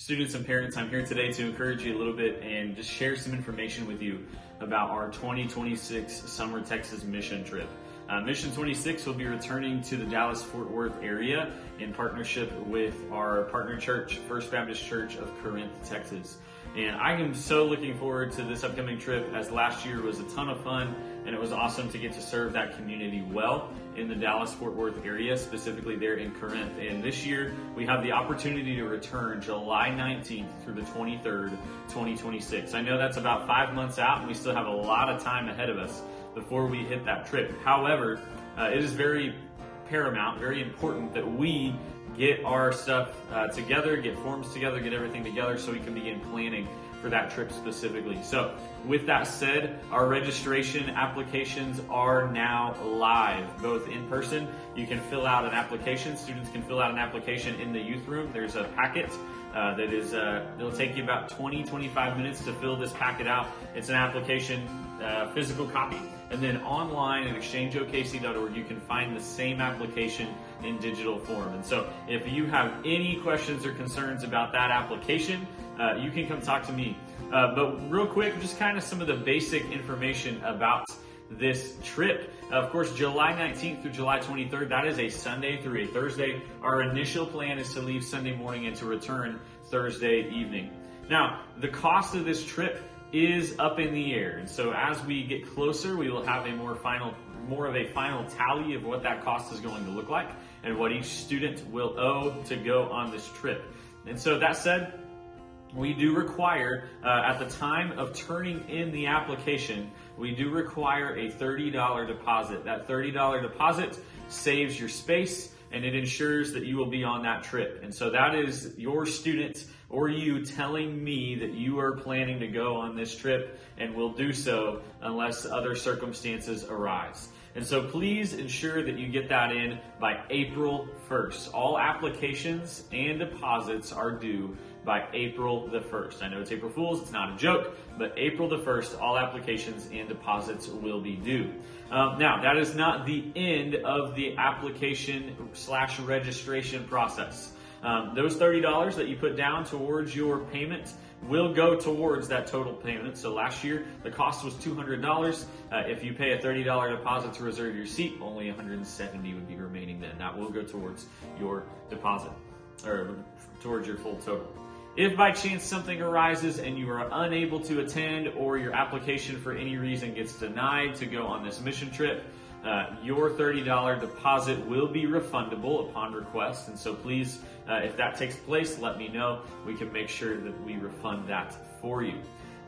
Students and parents, I'm here today to encourage you a little bit and just share some information with you about our 2026 Summer Texas mission trip. Mission 26 will be returning to the Dallas-Fort Worth area in partnership with our partner church, First Baptist Church of Corinth, Texas. And I am so looking forward to this upcoming trip, as last year was a ton of fun and it was awesome to get to serve that community well in the Dallas-Fort Worth area, specifically there in Corinth. And this year we have the opportunity to return July 19th through the 23rd, 2026. I know that's about 5 months out and we still have a lot of time ahead of us before we hit that trip. However, it is very paramount, very important that we get our stuff together, get forms together, get everything together so we can begin planning for that trip specifically. So with that said, our registration applications are now live, both in person. You can fill out an application. Students can fill out an application in the youth room. There's a packet that is, it'll take you about 20-25 minutes to fill this packet out. It's an application, physical copy. And then online at exchangeokc.org, you can find the same application in digital form. And so if you have any questions or concerns about that application, you can come talk to me. But real quick, just kind of some of the basic information about this trip. Of course, July 19th through July 23rd, that is a Sunday through a Thursday. Our initial plan is to leave Sunday morning and to return Thursday evening. Now, the cost of this trip is up in the air. And so as we get closer, we will have a more of a final tally of what that cost is going to look like and what each student will owe to go on this trip. And so that said, we do require, at the time of turning in the application, we do require a $30 deposit. That $30 deposit saves your space and it ensures that you will be on that trip. And so that is your student or you telling me that you are planning to go on this trip and will do so unless other circumstances arise. And so please ensure that you get that in by April 1st. All applications and deposits are due by April the 1st. I know it's April Fool's, it's not a joke, but April the 1st, all applications and deposits will be due. Now, that is not the end of the application/registration process. Those $30 that you put down towards your payment will go towards that total payment. So last year, the cost was $200. If you pay a $30 deposit to reserve your seat, only $170 would be remaining then. That will go towards your deposit, or towards your full total. If by chance something arises and you are unable to attend or your application for any reason gets denied to go on this mission trip, your $30 deposit will be refundable upon request. And so please, if that takes place, let me know. We can make sure that we refund that for you.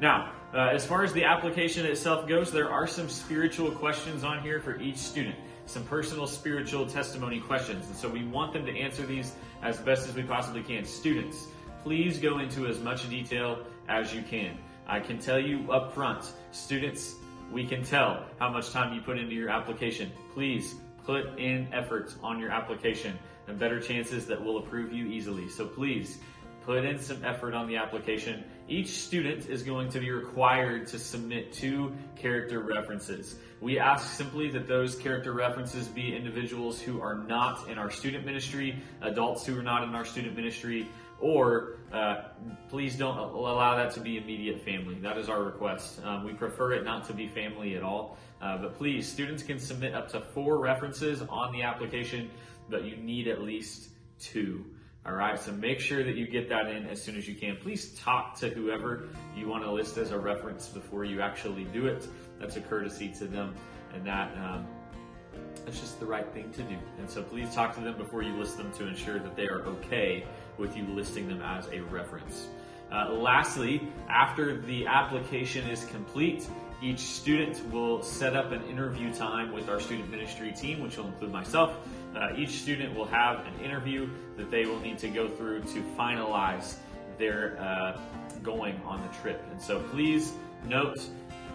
Now, as far as the application itself goes, there are some spiritual questions on here for each student. Some personal spiritual testimony questions. And so we want them to answer these as best as we possibly can. Students, please go into as much detail as you can. I can tell you up front, students, we can tell how much time you put into your application. Please put in effort on your application and better chances that we'll approve you easily. So please put in some effort on the application. Each student is going to be required to submit 2 character references. We ask simply that those character references be individuals who are not in our student ministry, adults who are not in our student ministry, or please don't allow that to be immediate family. That is our request. We prefer it not to be family at all. But please, students can submit up to 4 references on the application, but you need at least 2. All right, so make sure that you get that in as soon as you can. Please talk to whoever you want to list as a reference before you actually do it. That's a courtesy to them, and that's just the right thing to do. And so please talk to them before you list them to ensure that they are okay with you listing them as a reference. Lastly, after the application is complete, each student will set up an interview time with our student ministry team, which will include myself. Each student will have an interview that they will need to go through to finalize their going on the trip. And so please note,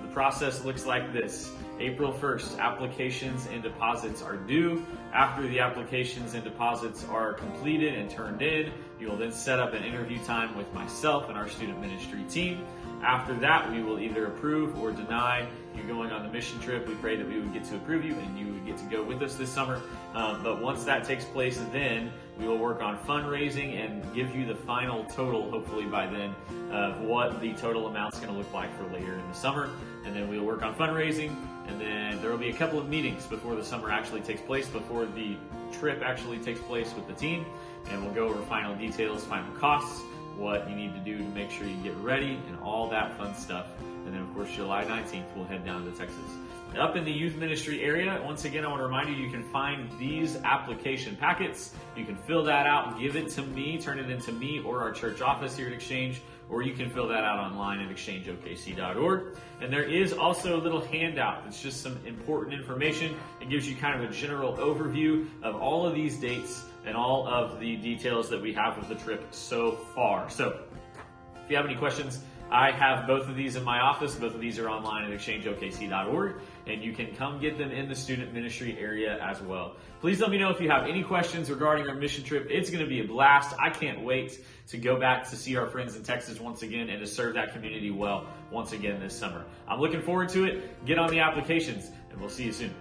the process looks like this. April 1st, applications and deposits are due. After the applications and deposits are completed and turned in, You will then set up an interview time with myself and our student ministry team. After that, we will either approve or deny you going on the mission trip. We pray that we would get to approve you and you would get to go with us this summer. But once that takes place, then we will work on fundraising and give you the final total, hopefully by then, of what the total amount's going to look like for later in the summer. And then we'll work on fundraising, and then there will be a couple of meetings before the summer actually takes place, before the trip actually takes place with the team, and we'll go over final details, final costs, what you need to do to make sure you get ready, and all that fun stuff. And then, of course, July 19th, we'll head down to Texas. Up in the youth ministry area, once again, I want to remind you, you can find these application packets. You can fill that out and give it to me, turn it into me or our church office here at Exchange, or you can fill that out online at exchangeokc.org. And there is also a little handout that's just some important information. It gives you kind of a general overview of all of these dates and all of the details that we have of the trip so far. So if you have any questions, I have both of these in my office. Both of these are online at exchangeokc.org, and you can come get them in the student ministry area as well. Please let me know if you have any questions regarding our mission trip. It's going to be a blast. I can't wait to go back to see our friends in Texas once again and to serve that community well once again this summer. I'm looking forward to it. Get on the applications, and we'll see you soon.